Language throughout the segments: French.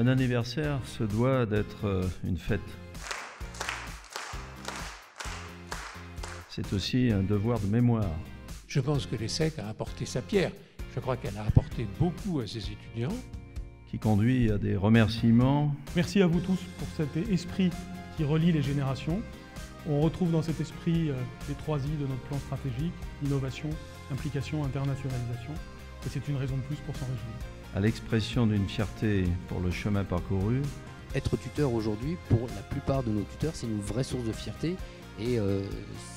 Un anniversaire se doit d'être une fête. C'est aussi un devoir de mémoire. Je pense que l'ESSEC a apporté sa pierre. Je crois qu'elle a apporté beaucoup à ses étudiants. Qui conduit à des remerciements. Merci à vous tous pour cet esprit qui relie les générations. On retrouve dans cet esprit les 3 I de notre plan stratégique, innovation, implication, internationalisation. Et c'est une raison de plus pour s'en réjouir. À l'expression d'une fierté pour le chemin parcouru. Être tuteur aujourd'hui, pour la plupart de nos tuteurs, c'est une vraie source de fierté et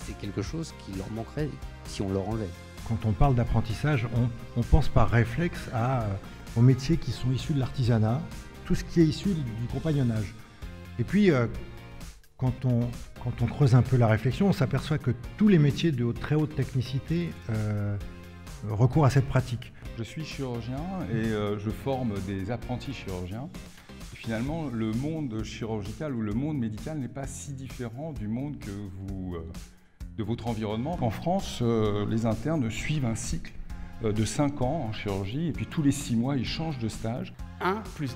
c'est quelque chose qui leur manquerait si on leur enlevait. Quand on parle d'apprentissage, on pense par réflexe aux métiers qui sont issus de l'artisanat, tout ce qui est issu du compagnonnage. Et puis, quand on creuse un peu la réflexion, on s'aperçoit que tous les métiers de très haute technicité recourent à cette pratique. Je suis chirurgien et je forme des apprentis chirurgiens. Et finalement, le monde chirurgical ou le monde médical n'est pas si différent du monde de votre environnement. En France, les internes suivent un cycle de 5 ans en chirurgie et puis tous les 6 mois, ils changent de stage. 1 + 1.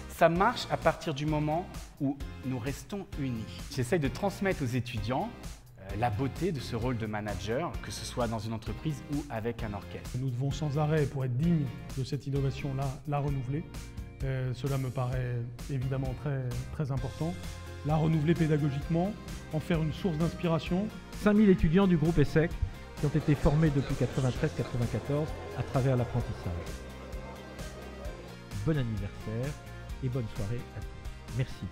Ça marche à partir du moment où nous restons unis. J'essaye de transmettre aux étudiants la beauté de ce rôle de manager, que ce soit dans une entreprise ou avec un orchestre. Nous devons sans arrêt, pour être dignes de cette innovation-là, la renouveler. Cela me paraît évidemment très important. La renouveler pédagogiquement, en faire une source d'inspiration. 5000 étudiants du groupe ESSEC qui ont été formés depuis 93-94 à travers l'apprentissage. Bon anniversaire et bonne soirée à tous. Merci.